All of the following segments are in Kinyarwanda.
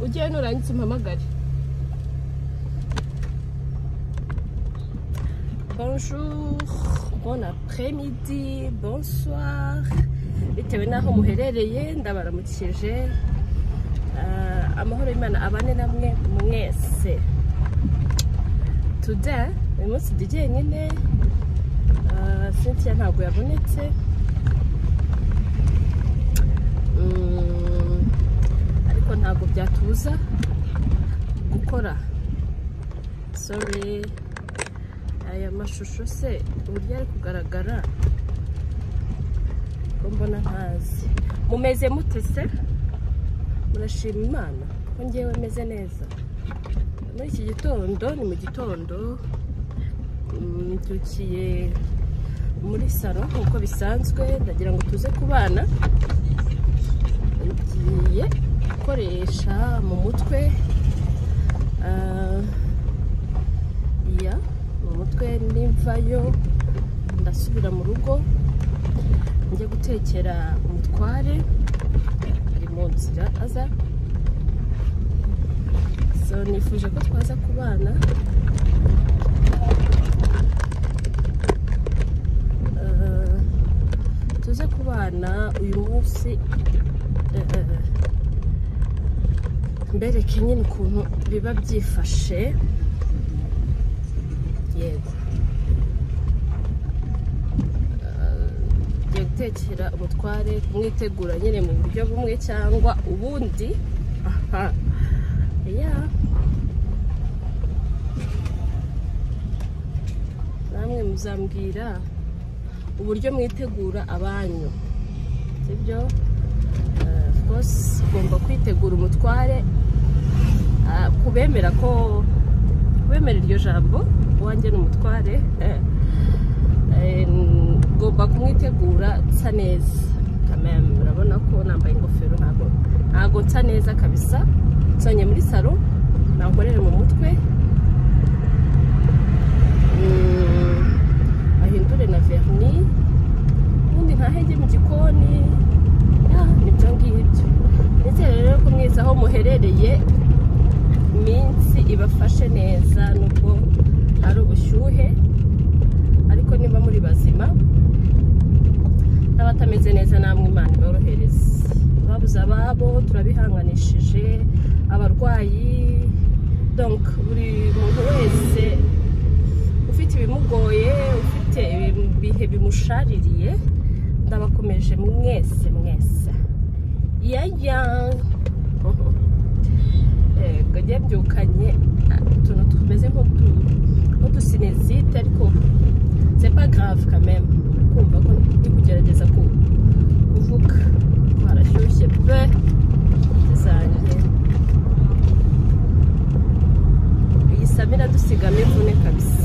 ugiye nurangiza umpamagare. Bonjour, bon après-midi, bonsoir. Bitewe naho muherereye ndabaramukije. Amahoro y'Imana abane namwe mwese. Today, uyu munsi DJ nyine Cynthia ntabwo yabonetse. Ariko ntabwo byatuza gukora. Sorry. Aya mashusho se uburyo ari kugaragara ko mbona ntazi. Mumeze mutese? Murashima Imana ko ngewe meze neza. Muri iki gitondo ni mu gitondo tukiye muri salo uko bisanzwe ndagira ngo tuze kubana. Ngiye gukoresha mu mutwe umutwe nimvayo ndasubira mu rugo njye gutekera umutware ari mu nzira aza. So nifuje ko twaza kubana tuze kubana uyu munsi mbereke nyine ukuntu biba byifashe. Yego gutekera umutware kumwitegura nyine mu buryo bumwe cyangwa ubundi. Namwe muzambwira uburyo mwitegura abanyu, sibyo? Of course ugomba kwitegura umutware kubemera ko kubemera iryo jambo wanjye n'umutware ngomba kumwitegura nsa neza. Kameme urabona ko nambaye ingofero ntago nsa neza kabisa. Nsonye muri salo nankorere mu mutwe ahindure na vernis ubundi ntahenge mu gikoni. Nibyo ngibyo. Ndetse rero ko mwese aho muherereye iminsi ibafashe neza nubwo ari ubushyuhe ariko niba muri bazima. N'abatameze neza namwe Imana iborohereze. Babuze ababo turabihanganishije, abarwayi, donc buri muntu wese ufite ibimugoye, ufite ibihe bimushaririye, ndabakomeje mwese. Gajye byukanye utuntu tumeze nk'udusinezite ariko c'est pas grave quand même. Kumva ko ndi kugerageza kuvuga harashyushye pe zanjye. Iyi Samira dusigamo imvune kabisa.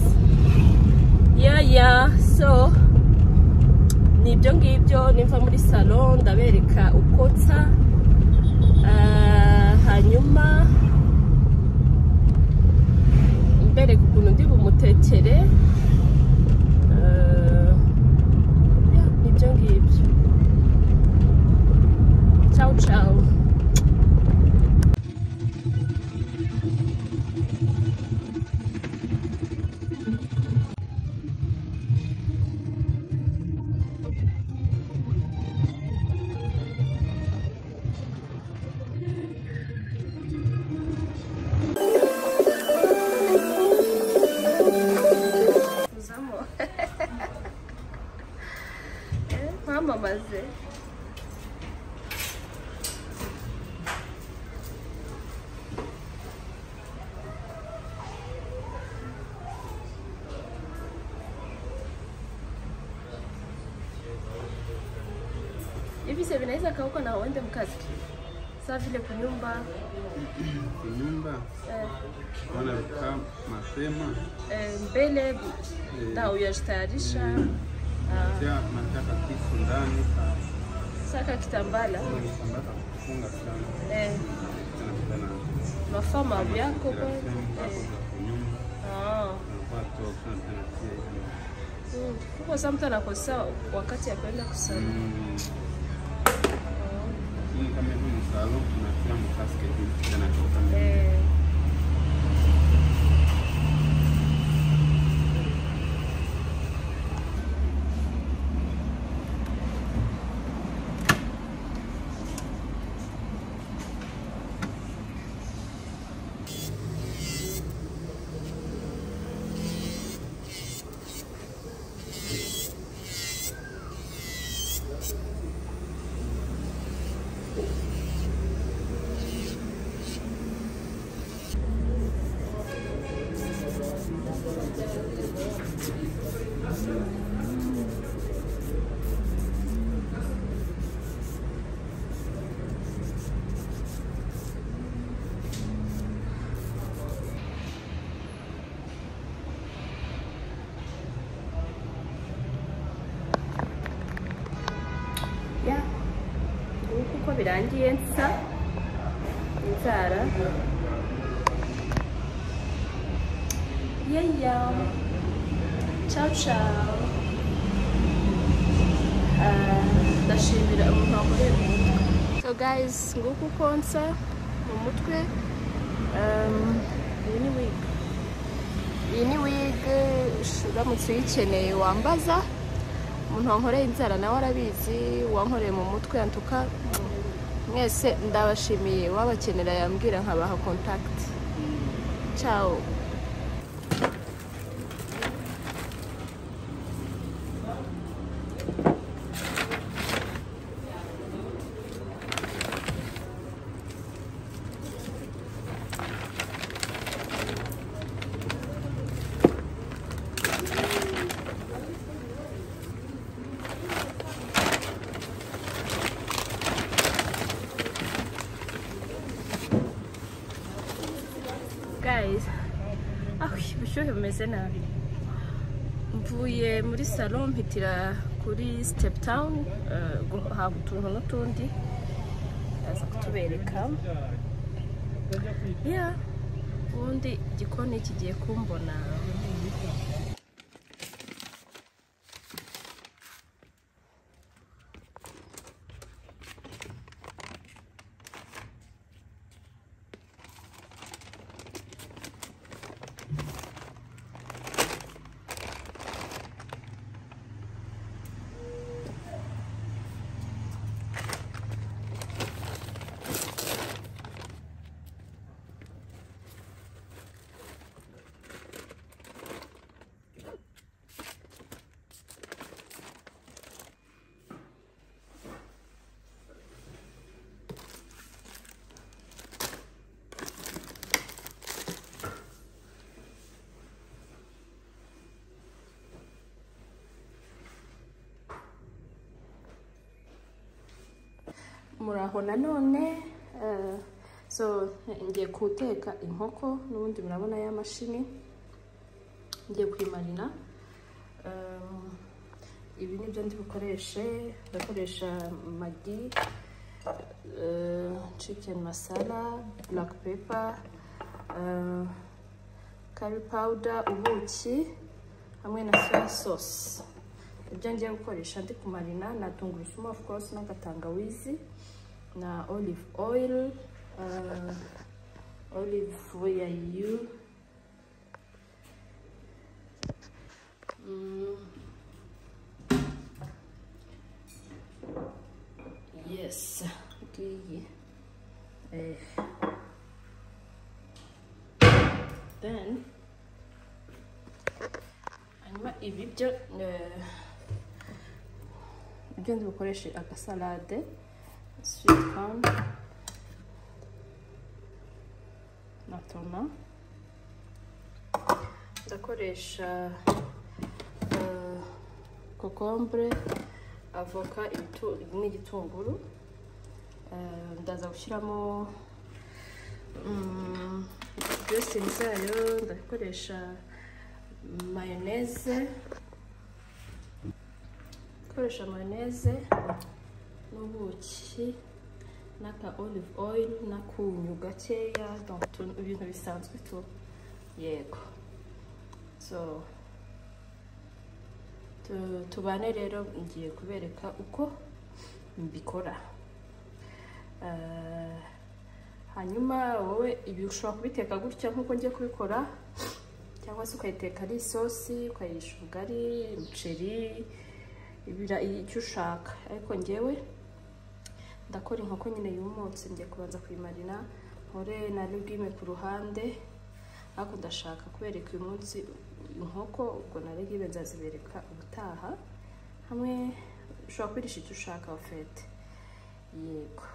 So nibyo ngibyo nimva muri salon ndabereka uko nsa hanyuma mbereka ukuntu ndi bumutekere. Nibyo ngibyo. Ciao. Mamaze hivi sasa vinaweza kauka na uende mkazi sasa vile kunyumba wanakaa mapema mbele na uyashtayarisha nataka kitu ndani saka kitambala kufunga sana mafama vyako kwa sababu mtu anakosa wakati ya kwenda kusali. Hii kama hivi ni salon tunatia mkasket tena toka mbele. Ya, uko birangiye nsa inzara. Yeah. Ciao ciao. Ndashimira umuntu wakoreye mu mutwe. So guys, nguko uko nsa mu mutwe. Iyi ni wig uramutse uyikeneye wambaza. Umuntu wankoreye inzara nawe arabizi, wankoreye mu mutwe antuka mwese ndabashimiye, wabakenera yambwira nkabaha contact. Ciao. Guys, ubushyuhe bumeze nabi. Mvuye muri salon mpitira kuri Step Town guhaha utuntu n'utundi aza kutubereka. Yeah, ubundi igikoni kigiye kumbona. Muraho nanone so ngiye guteka inkoko n'ubundi murabona ya mashini ngiye kwimarina. Ibi nibyo ndi bukoreshe, ndakoresha magi, chicken masala, black pepper, curry powder, ubuki hamwe na soy sauce. Ibyo ngiye gukoresha ndi kumarina na tungurusumu of course n'agatangawizi na olive oil, olive oil you yes okay. Then hanyuma ibi byo ibyo ndi bukoreshe agasalade, sweet corn na toma. Ndakoresha kokombure, avoka n'igitunguru. Ndaza gushyiramo dressing zayo. Ndakoresha mayonnaise, n'ubuki n'aka olive oil n'akunyu gakeya, ibintu bisanzwe tu yego. So tubane rero ngiye kubereka uko mbikora. hanyuma wowe ibi ushobora kubiteka gutya nk'uko ngiye kubikora, cyangwa se ukayiteka ari isosi, ukayirisha ubugari, umuceri, icyo ushaka. Ariko ngewe ndakora inkoko nyine yumutse, ngiye kubanza kuyimarina, nkore na legume ku ruhande. Ariko ndashaka kubereka uyu munsi inkoko, ubwo na legume nzazibereka ubutaha. Hamwe ushobora kwirisha icyo ushaka ofete. Yego.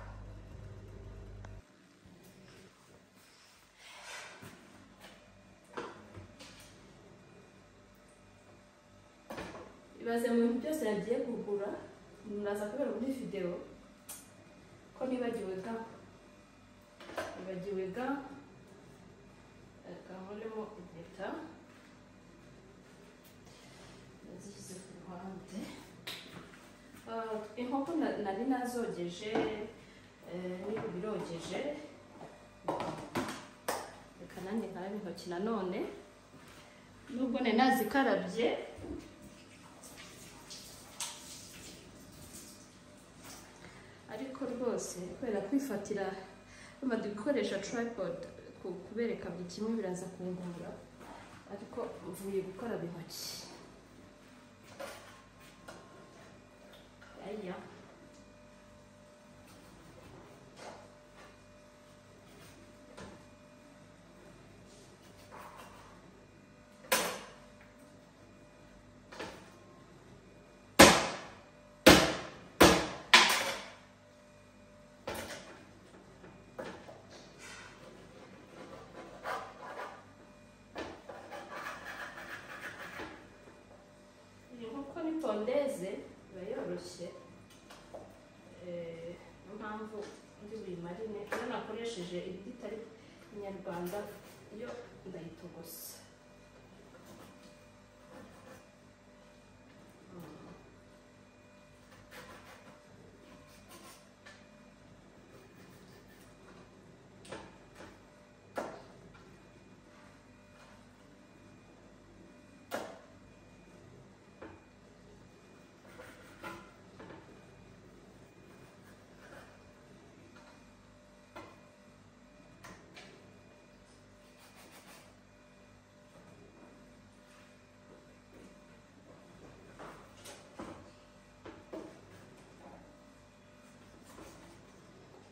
Ibaze mu bintu byose yagiye kugura, muraza kubera muri video ko nibagiwe ga akankolemo impeta nazishyize ku ruhande. Inkoko nari nazogeje, niba birogeje, reka nanjye nkarabe intoki nanone, nubwo nari nazikarabye. Ariko rwose kubera kwifatira bamaze gukoresha tripod kubereka buri kimwe biraza kungura, ariko mvuye gukaraba intoki. Aya pondeze iba yoroshye, niyo mpamvu ndi buyimarine. Iyo nakoresheje ibiti itari inyarwanda yo ndayitogosa.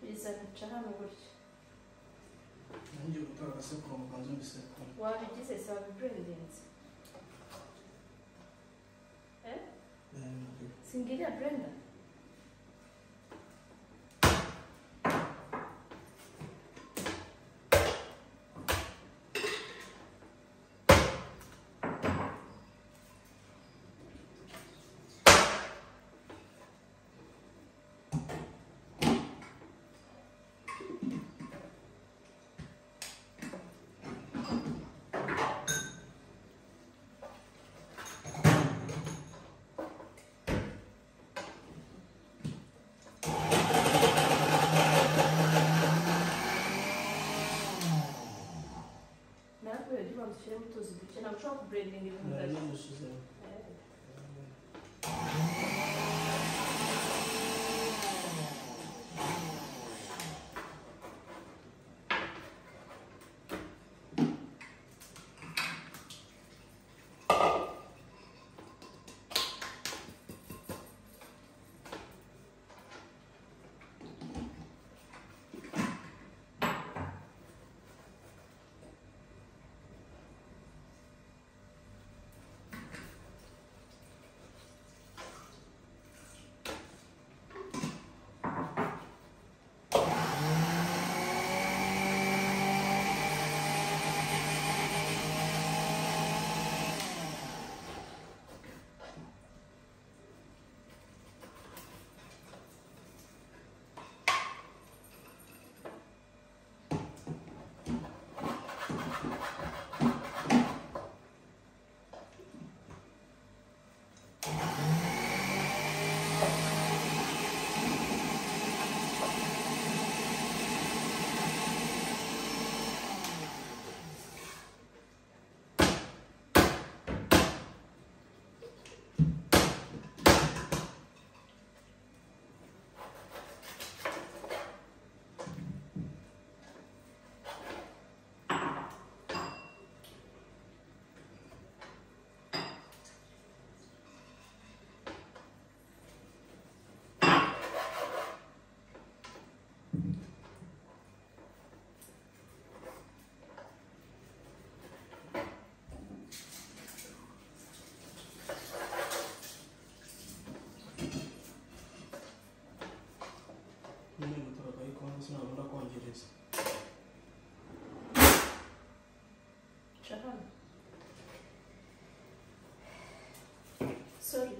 Bizanica hano gutya. Ngiye gutwara agasekuru mu kanzu n'isekuru. Wabigize se wabibrandinze? Singiriya blender? Ushyiremo utuzi duke, ntabwo ushobora kuburendinga ibintu byose. Chahana. Sorry.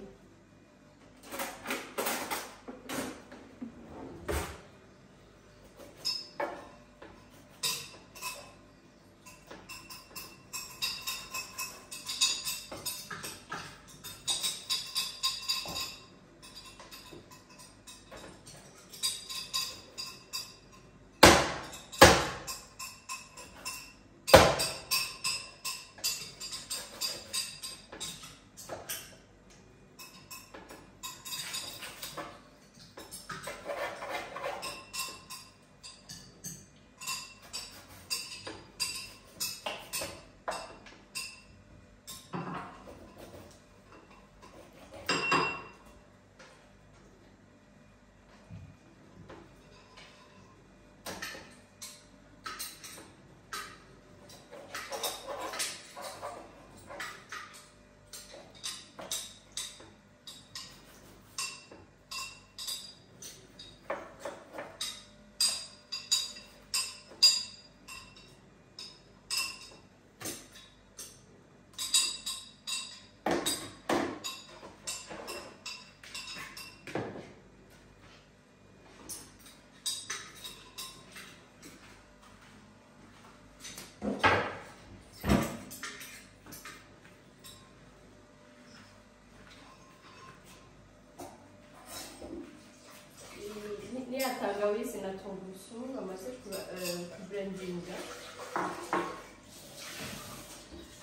Ni tangawizi na tungurusumu bamaze kublendinga.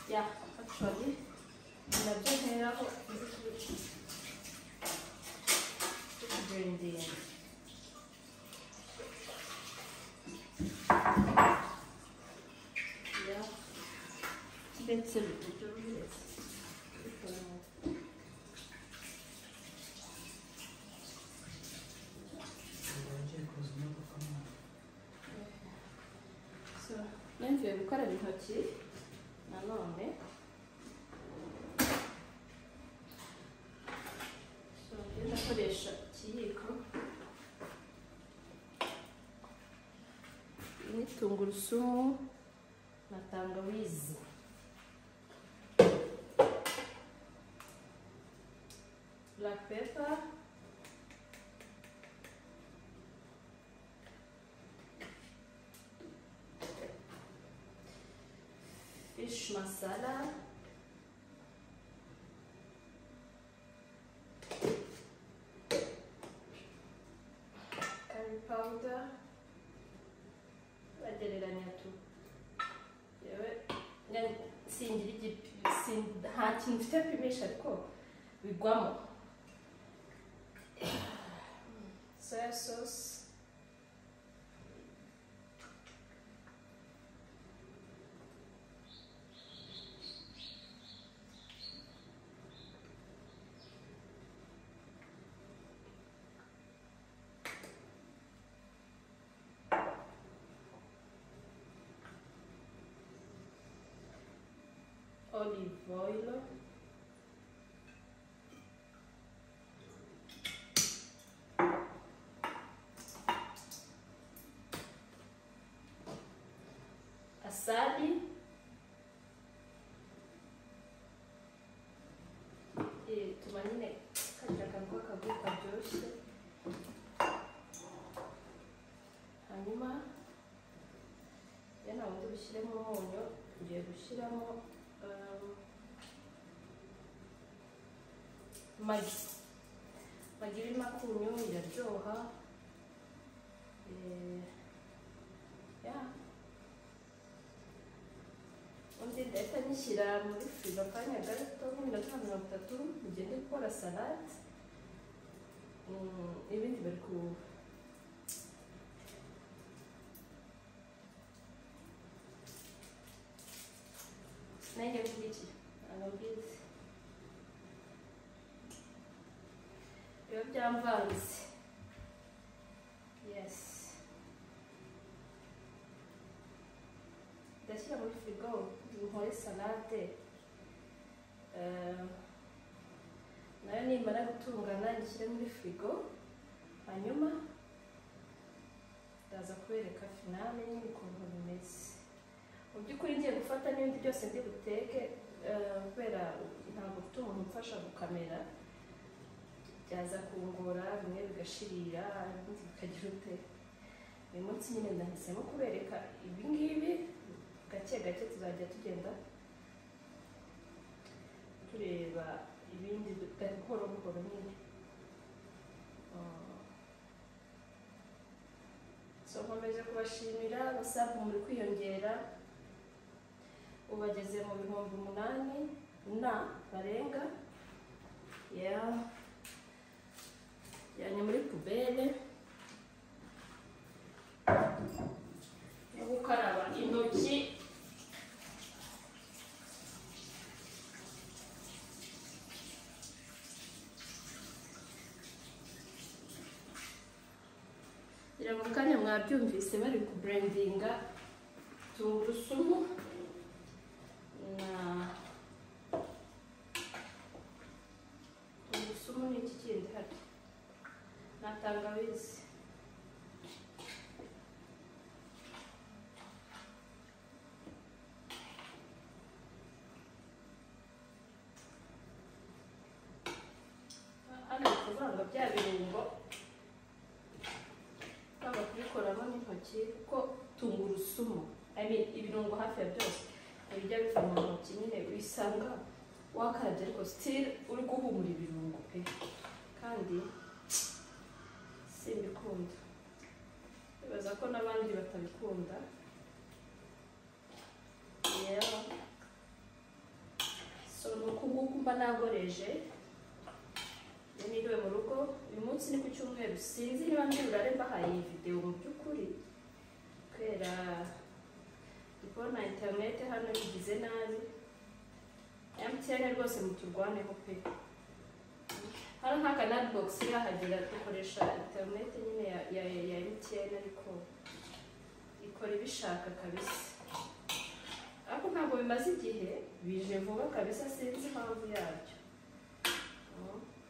Yeah, actually nabyo nteraho blending. Yeah, ndetse ngiye gukaraba intoki nanone. Ndakoresha ikiyiko ni tungurusumu na tangawizi. Black pepper, fish masala, curry powder, bagereranya tu. Yewe singira nta kintu mfite pimisha ariko bigwamo. Soya sauce, olive oil, asali, tumanine kagira kantu k'akaguka karyoshye. Hanyuma yana wundi bushyiremo umunyu, ngiye gushyiramo magi irimo akunyu iraryoha. Undi ndahita nyishyira muri firigo akanya gato nk'iminota 30 ngende gukora salade. Ibindi bari ku nanjye mvuga amabwiriza biba byamvanze. Yes, ndashyira muri firigo nkore salade. Nayo nimara gutungana ngishyire muri firigo, hanyuma ndaza kubereka finale y'ukuntu bimeze. mu by'ukuri ngiye gufata n'ibindi byose ndi buteke kubera ntabwo mfite umuntu umfasha gukamera byaza kungora bimwe bigashirira ibindi bikagira ute. uyu munsi nyine ndahisemo kubereka ibi ngibi gake gake tuzajya tugenda tureba ibindi buhoro buhoro nyine. So nkomeje kubashimira abasabu muri kwiyongera, ubageze mu 8,000 na barenga yanye muri pubele no gukaraba intoki. Mu kanya mwabyumvise bari kubrandinga tungurusumu n'iki kindi hari na tangawizi. hano kuvanga bya birungo kubikoramo n'intoki kuko tungurusumu ibirungo hafi ya byose bijya biva mu ntoki nyine wisanga wakarabye ariko still uri guhumura ibirungo pe, kandi simbikunda, bibaza ko n'abandi batabikunda. So nuko nguko mba nagoreje niriwe mu rugo. uyu munsi ni ku cyumweru, sinzi niba mbyurare mbahaye iyi video mu by'ukuri kubera ndi kubona internet hano bigize nabi. MTN rwose muturwaneho pe, hano nta canal box irahagera, dukoresha internet nyine ya MTN ariko ikora ibishaka kabisa, ariko ntabwo bimaze igihe, bije vuba kabisa, sinzi impamvu yabyo.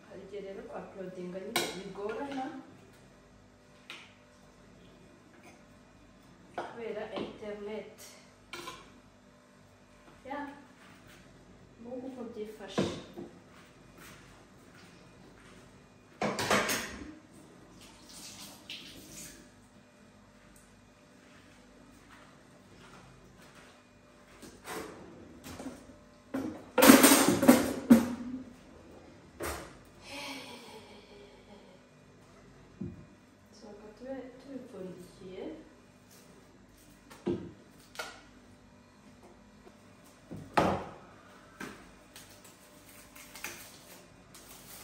Hari igihe rero kwa uploadinga nyine bigorana kubera internet nk'uko byifashe. Tubipfundikiye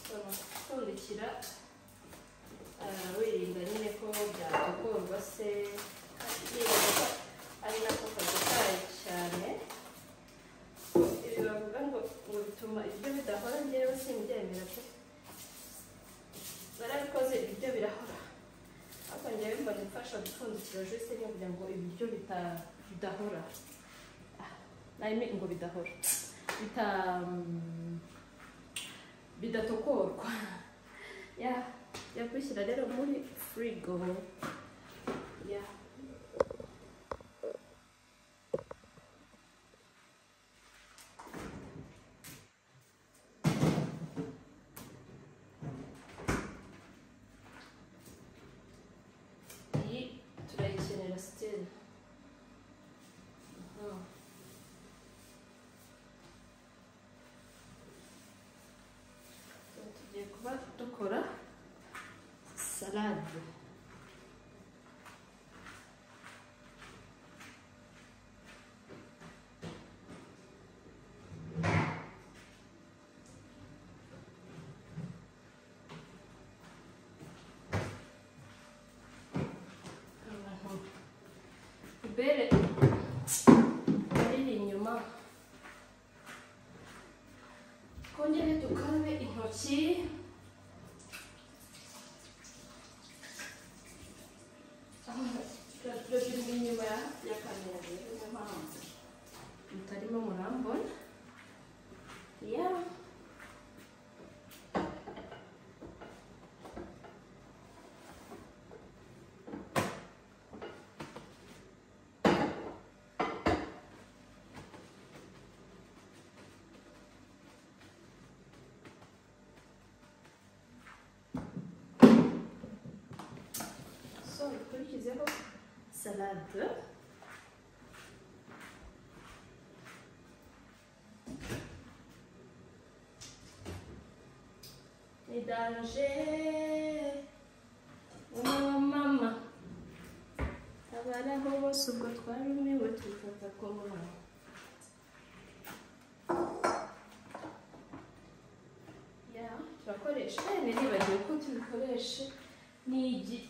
gupfundikira wirinda nyine ko byatokorwa se, niba ari nako kazi kayo cyane. Ibi bavuga ngo bituma ibyo bidahora, njyewe simbyemera pe, barabikoze ibyo birahora, ariko njyewe mbona imfasha gupfundikira juste niyo kugira ngo ibiryo bidahora, ngo bidahora bidatokorwa. Yakwishyira rero muri frigo. Iyi turayikenera still. Tugiye kuba dukora salade. Bere iri inyuma, twongere dukarabe intoki. Turagira inyuma ya kamera rero, niyo mpamvu mutarimo murambona. salade. Ni danger. Mama. Abana bo bose ubwo twarumiwe twifata ko mwana. Ya, turakoresha niribagiwe ko tubikoresha n'igi.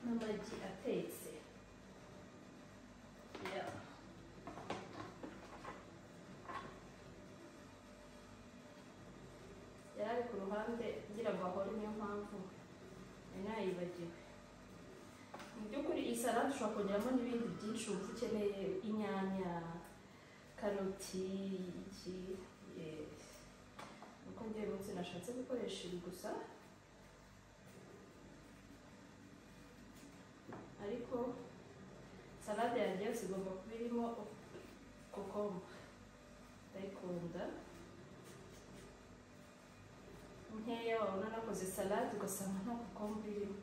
N'amagi atetse. Ya. Yari ku ruhande ngira ngo ahore niyo mpamvu nayibagiwe. Mu by'ukuri iyi salade ushobora kongeramo n'ibindi byinshi wumva ukeneye, inyanya, karoti, iki, nuko ngiye munsi nashatse gukoresha ibi gusa, ariko salade yanjye yose igomba kuba irimo kokombure, ndayikunda nkeya. Wabona nakoze salade ugasanga nta kokombure irimo.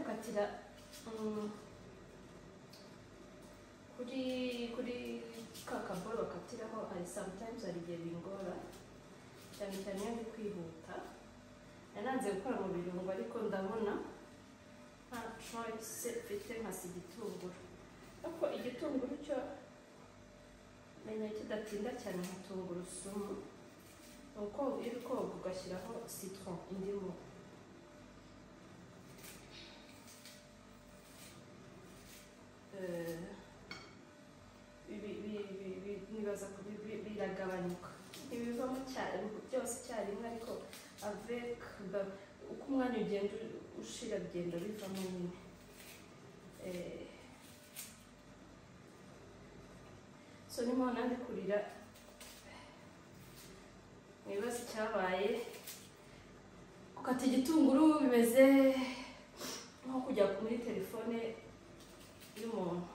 Gukatira kuri ka kaboro bakatiraho, hari sometimes hari igihe bingora cyane cyane iyo ndi kwihuta. Yananze gukora mu birungo ariko ndabona nta choice mfite nkasi igitunguru, ariko igitunguru cyo menya kidatinda cyane nka tungurusumu. Uko iri koga ugashyiraho citron, indimu. Nibaza ko biragabanyuka, ntibivamo byose icyarimwe, ariko avec uko umwanya ugenda ushira bigenda bivamo nyine. So niho nandi kurira nibaza icyabaye. Gukata igitunguru bimeze nko kujya muri telefone y'umuntu.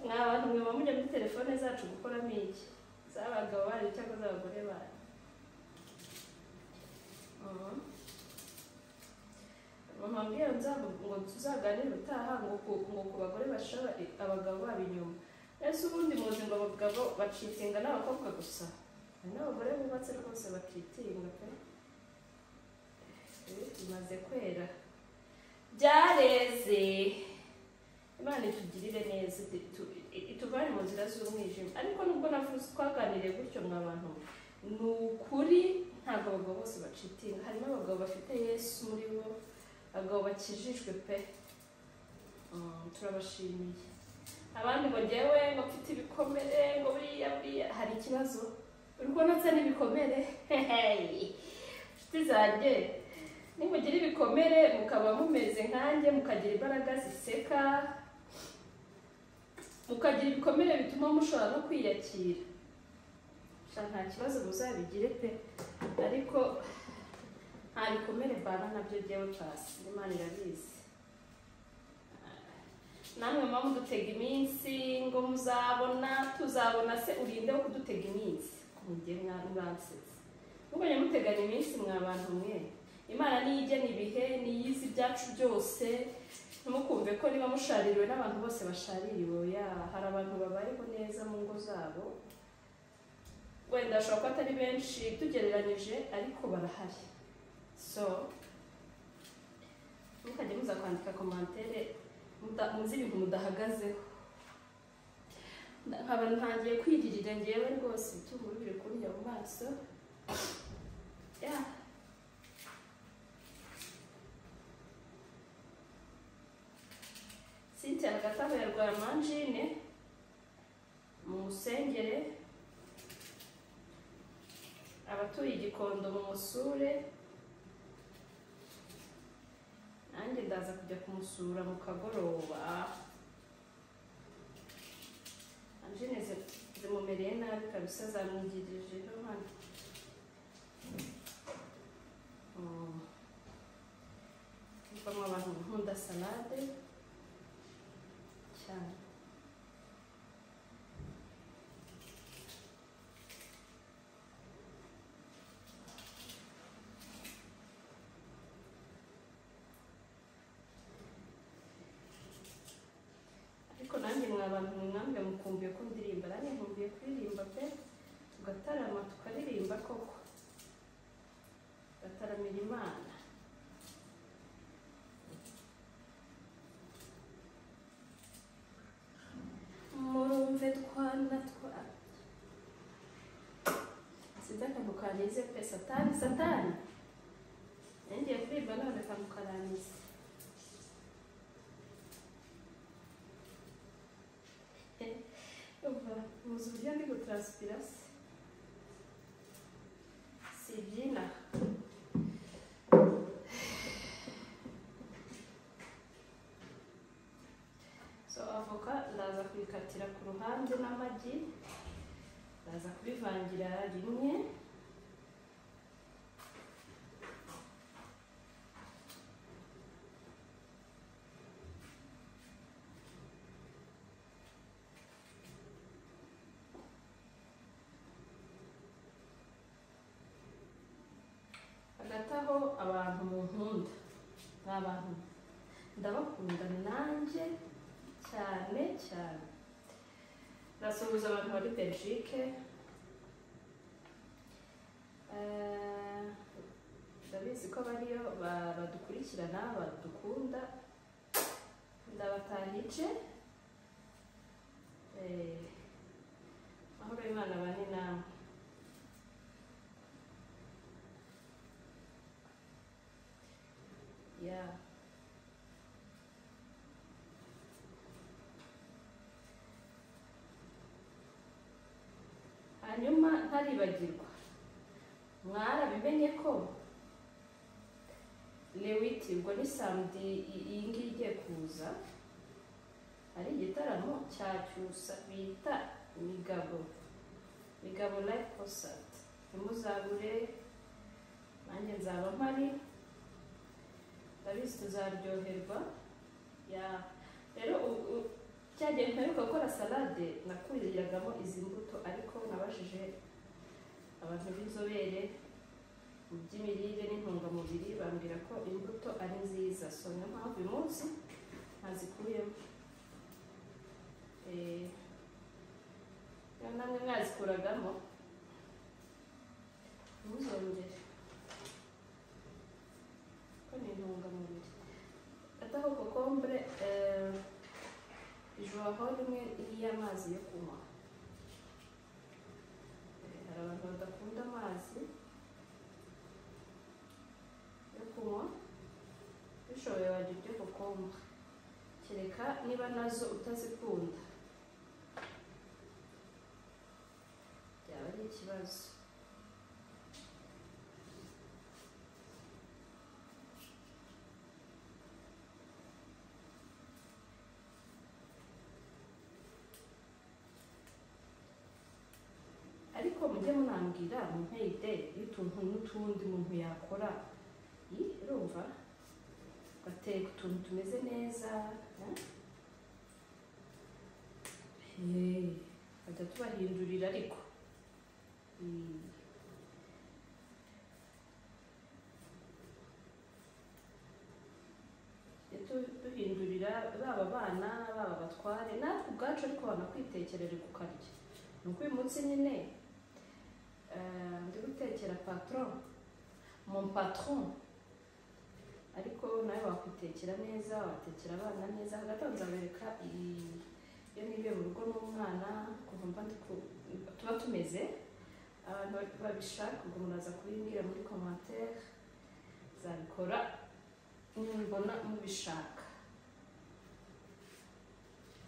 Abantu mwe mujya muri telefone zacu gukoramo iki, z'abagabo bari cyangwa z'abagore bari. Mbwira ngo tuzaganire utaha ngo ku bagore bashora abagabo babo inyuma. Ese ubundi muzi ngo abagabo bacitinga n'abakobwa gusa? Hari n'abagore bubatse rwose bacitinga pe. Bimaze kwera, byareze. Imana itugirire neza, ituvane mu nzira z'umwijima. Ariko nubwo navuze twaganiriye gutyo mw'abantu, ni ukuri ntabwo abagabo bose bacitinga. Harimo abagabo bafite Yesu muri bo, abagabo bakijijwe pe. Turabashimiye. Abandi ngo njyewe ngo mfite ibikomere, ngo buriya hari ikibazo. Uri kubona nsa n'ibikomere? Nshuti zanjye, nimugira ibikomere mukaba mumeze nkanjye, mukagira imbaraga ziseka, mukagira ibikomere bituma mushobora no kwiyakira, nta kibazo muzabigire pe. Ariko nta bikomere mbana nabyo jyewe pasi, Imana irabizi. Namwe mama mudutega iminsi ngo muzabona, tuzabona. Se urinde wo kudutega iminsi kumugire mwansetse. Muganye muteganya iminsi mw'abantu mwe. Imana niyo igena ibihe, niyo izi ibyacu byose. Ntimukumve ko niba mushaririwe n'abantu bose bashaririwe. Hari abantu babayeho neza mu ngo zabo, wenda ashobora kuba atari benshi tugereranyije, ariko barahari. So mukajya muza kwandika komantere muzi ibintu mudahagazeho. Nkaba ntangiye kwiririra njyewe rwose, ibitunguru biri kundya mu maso. amanjine mumusengere, abatuye Igikondo mumusure, nanjye ndaza kujya kumusura mu kagoroba. Anjine zimumereye nabi kabisa, zamwigirijeho hano. Ivamo abantu nkunda salade cyane. Ariko nanjye mwabantu mwamwe mukumbuye ko ndirimba, nanjye nkumbuye kuririmba pe, tugatarama tukaririmba koko, gataramira Imana. Murumve twana sinzi akantu kanize pe, satani ngiye kuririmba none akantu karanize. Muzi uburyo ndi gutranspira si byina. So avoka ndaza kuyikatira ku ruhande n'amagi, ndaza kubivangira rimwe. Hagataho abantu munkunda, n'abantu ndabakunda nanjye cyane cyane. Ndasuhuza abantu bari Belgique, ndabizi ko bariyo badukurikirana badukunda, ndabatahije. Mahoro y'Imana bane namwe. Yeah. Hanyuma ntaribagirwa, mwarabimenye ko Lewiti, ubwo ni samedi iyi ngiyi igiye kuza, hari igitaramo cya Cyusa bita Migabo live concert. Ntimuzabure, nanjye nzaba mpari, ndabizi tuzaryoherwa. Rero cyagiye mperuka gukora salade nakuriragamo izi mbuto, ariko nabashije abantu b'inzobere mu by'imirire n'intungamubiri bambwira ko imbuto ari nziza, so niyo mpamvu uyu munsi ntazikuyemo. Namwe mwazikuragamo ntuzongere, ko ni intungamubiri. Ataho kokombure ijuwaho rimwe y'amazi yo kunywa. Hari abantu badakunda amazi yo kunywa, bishoboye wajya ibyo kokombure, kereka niba nazo utazikunda byaba ari ikibazo. Ariko mujye munambwira mumpeyide y'utuntu n'utundi umuntu yakora, urumva gateka utuntu tumeze neza, bajya tubahindurira. Ariko duhindurira baba abana baba abatware, natwe ubwacu ariko banakwitekerere kukarya. Nuko uyu munsi nyine ndi gutekera mon patron, ariko nawe wakwitekera neza, watekera abana neza. Hagati aho nzabereka iyo nibiye mu rugo n'umwana kuva tuba tumeze. Abantu babishaka ubwo muraza kubimbwira muri commentaire, zabikora nimbona mubishaka.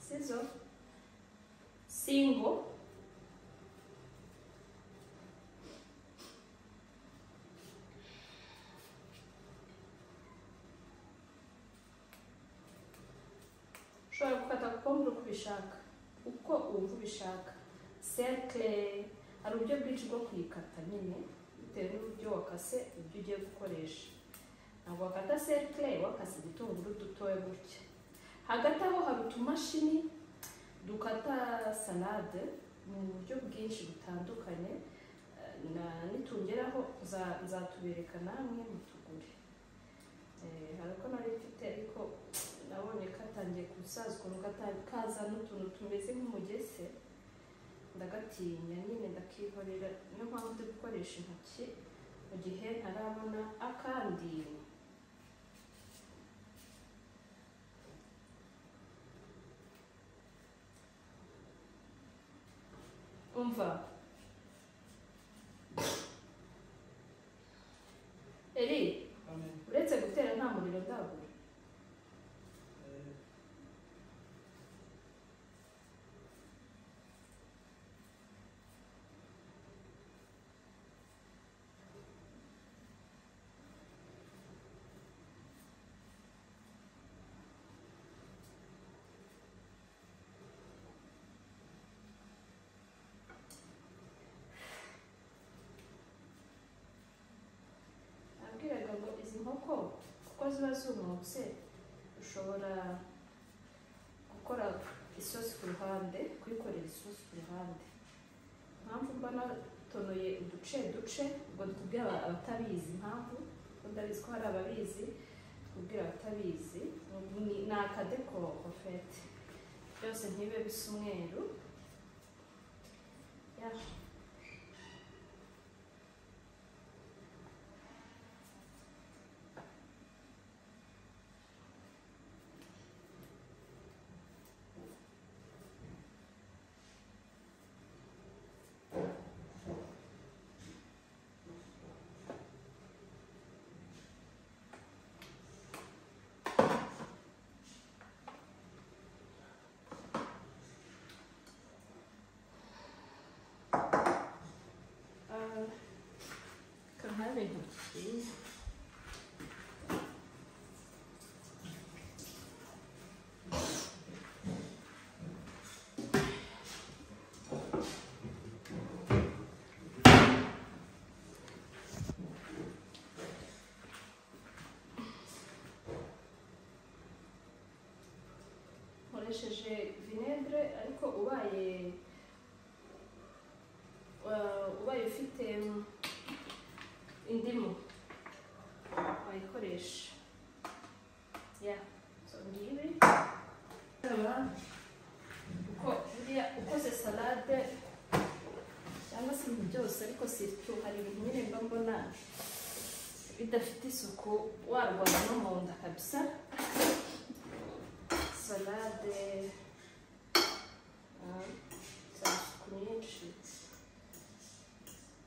sizo single ushobora gukata kokombure uko ubishaka, uko wumva ubishaka. Cercle hari uburyo bwinshi bwo kuyikata nyine bitewe n'uburyo wakase ibyo ugiye gukoresha. Ntabwo wakata cercle wakase igitunguru dutoya gutya. Hagati aho hari utumashini dukata salade mu buryo bwinshi butandukanye, nitungeraho nzatubereka namwe mutugure. Hari uko nari mfite ariko nabonye katangiye kusazwa kaza n'utuntu tumeze nk'umugese, ndagatinya nyine ndakihorera. Niyo mpamvu ndi gukoresha intoki mu gihe ntarabona akandi. Umva Eri, uretse gutera nta muriro ndabura. Inkoko kuko ziba zumutse ushobora gukora isosi ku ruhande, kuyikorera isosi ku ruhande. Impamvu mba natonoye uduce ubwo tukubwira abatabizi impamvu, ndabizi ko hari ababizi, tukubwira abatabizi. Ni akadeko en byose ntibe bisa umweru. Nkoresheje vinaigre ariko ubaye ufite indimu wayikoresha. So ngibi ukoze salade cyangwa se ibintu byose, ariko surtout hari ibintu nyine mba mbona bidafite isuku warwara no mu nda kabisa. Salade isuku nyinshi,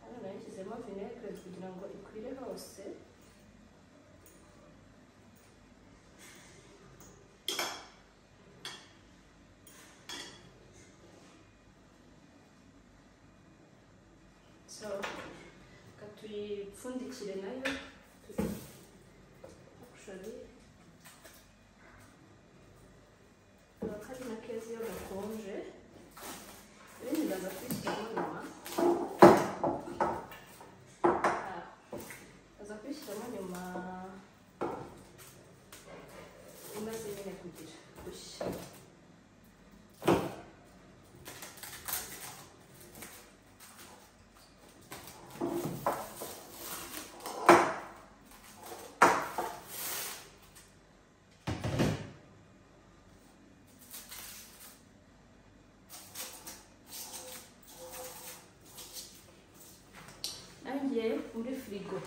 hano nashyizemo vinaigre kugira ngo ikwire hose. So katuyipfundikire nayo actually kari na kezi yo gakonje, ibindi ndaza kwishyiramo nyuma. Ndaza kwishyiramo nyuma imaze nyine kugira gushya. Muri frigo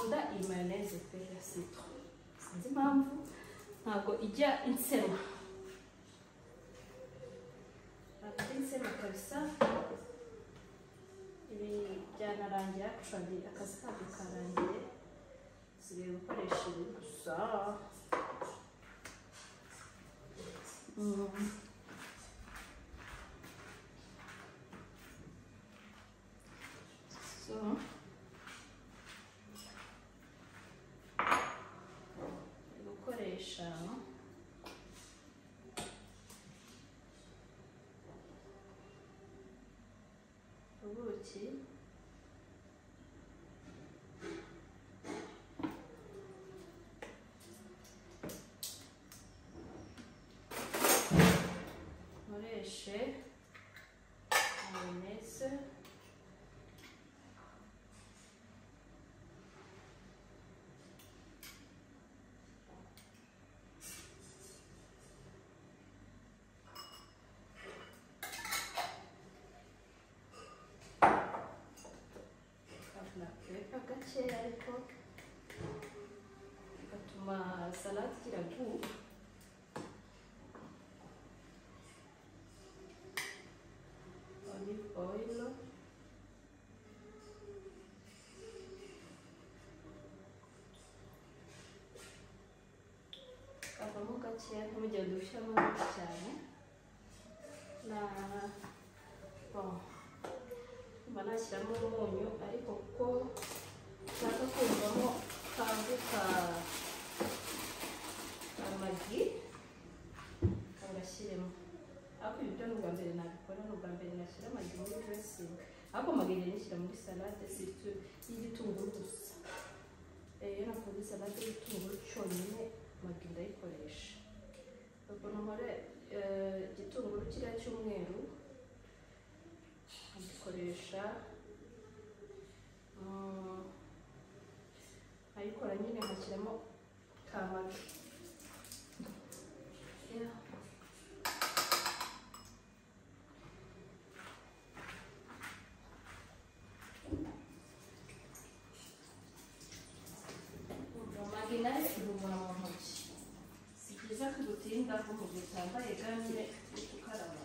nkunda iyi mayoneze pe ya citro, sinzi impamvu ntabwo ijya insema, ntabwo ijya insema kabisa. Ibi byanarangira actually, akazi kabyo karangiye, nsigaye gukoresha ibi gusa. So gukoresha ubuki, nkoreshe mayoneze, gakeya ariko bigatuma salade igira goût. Olive oil, kavamo gakeya ntimugende ushyiramo nyinshi cyane. Na mba nashyiramo umunyu ariko kuko nshaka kumvamo kavuka amagi kagashyiremo. Ariko ibi byo ni ubwa mbere nabikora, ni ubwa mbere nashyira amagi muri dressing, ariko amagi rero nishyira muri salade y'igitunguru gusa. Iyo nakoze salade y'igitunguru cyonyine amagi ndayikoresha. Ubwo nkore igitunguru kiriya cy'umweru ngikoresha nkayikora nyine nkashyiramo kamagi. Amagi nayo ihumura mu ntoki, si byiza ko ugutindaho mu gihe utambaye ga nyine uhita ukaraba.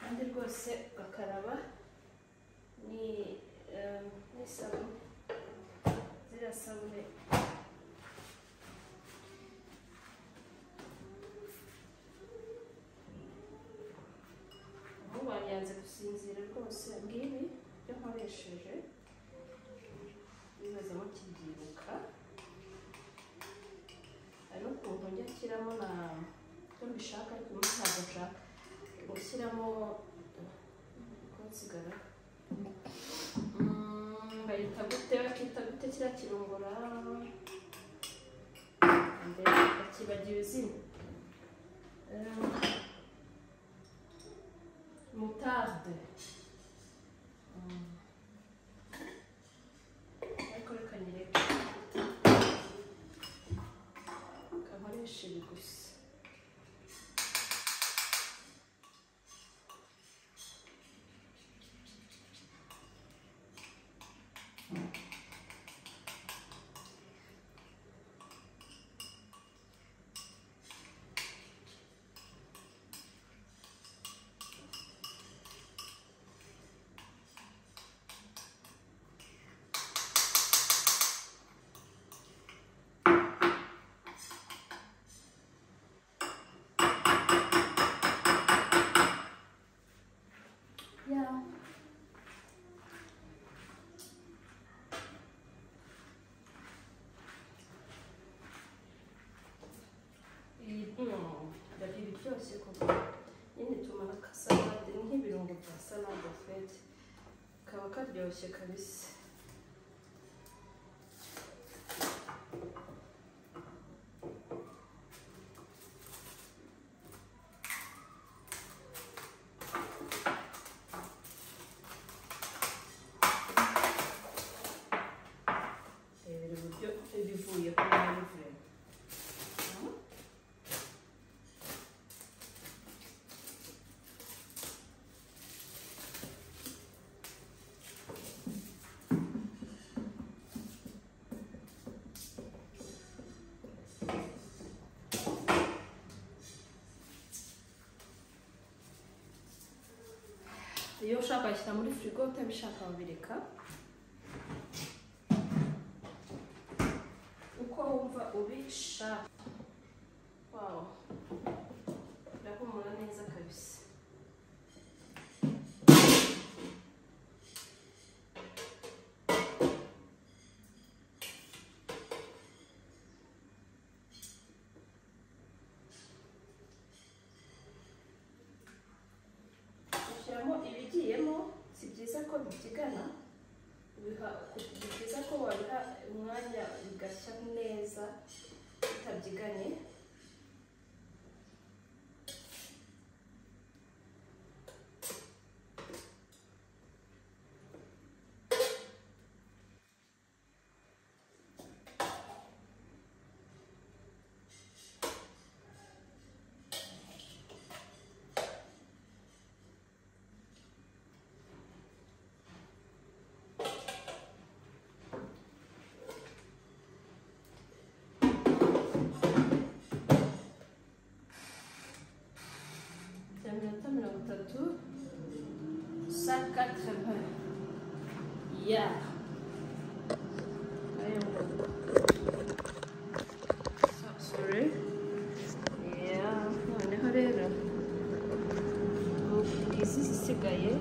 Kandi rwose ugakaraba n'isabune, ziriya sabune ubu wanyanze gusinzira rwose. Ngibi byo nkoresheje bibaza mukibyibuka, hari n'ukuntu njya nshyiramo na byo mbishaka ariko ubu ntabwo nshaka gushyiramo konsigara. Bayita gute, bakita gute kiriya kirungura, mbere bakibagiwe izina, moutarde. Ariko reka nyireke kankoresha ibi gusa. Ndabibi byose kuko nyine tumara ka salade nk'ibirungo bya salade fete kaba karyoshye kabisa. Uburyo bivuye ku livre iyo ushaka yishyira muri firigo, utabishaka wabireka uko wumva ubishaka. Wow, birahumura neza kabisa. Ibigiyemo si byiza ko bibyigana, ni byiza ko wabiha umwanya bigashya neza bitabyiganye. Minota 30, 180. Yeah. Sorry. Yeah. Noneho rero izi zisigaye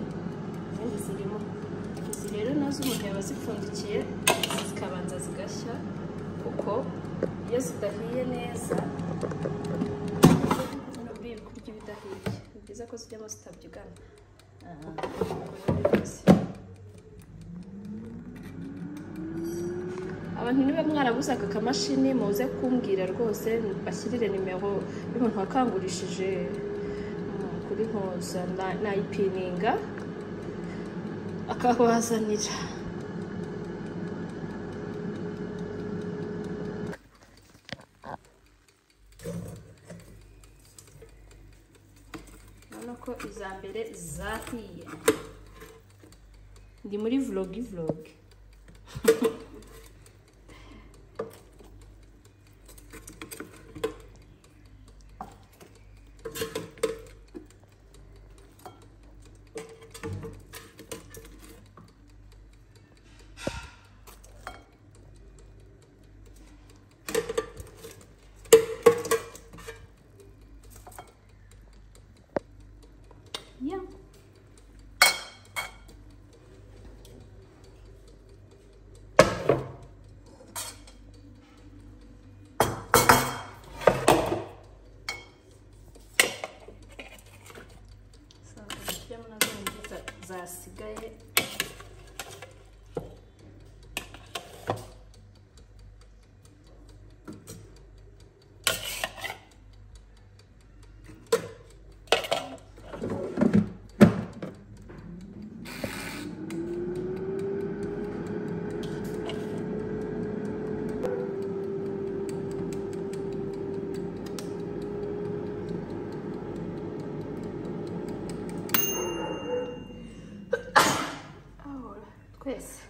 izindi zirimo. Izi rero nazo umuntu yaba zipfundikiye zikabanza zigashya, kuko iyo zidahiye neza kurya ibidahiye ni byiza ko zijyamo zitabyigana. Abantu niba mwarabuze aka kamashini muze kumbwira rwose, bashyirire nimero y'umuntu wakangurishije kuri Nkoza, nayipininga akabazanira. Ko iza mbere zahiye. Ndi muri vlog. Yeah. Zasigaye twese.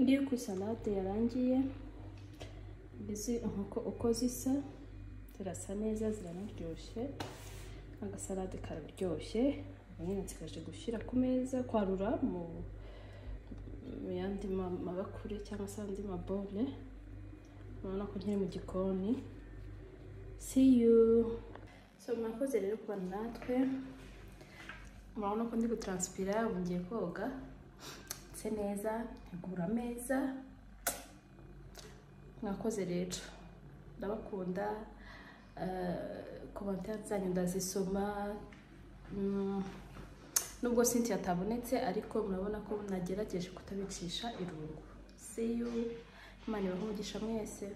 Ngiye ku salade yarangiye, bizi uko zisa zirasa neza, ziranaryoshye. Agasalade kararyoshye. Nyine nsigaje gushyira ku meza, kwarura mu yandi mabakure cyangwa se andi mabole. Urabona ko nkiri mu gikoni. See you. So mwakoze rero kubana natwe. Murabona ko ndi gutranspira, ubu ngiye koga se neza, ntegura ameza. Mwakoze rero, ndabakunda. Commentaire zanyu ndazisoma, nubwo Cynthia atabonetse ariko murabona ko nagerageje kutabicisha irungu. See you. Imana ibahe umugisha mwese.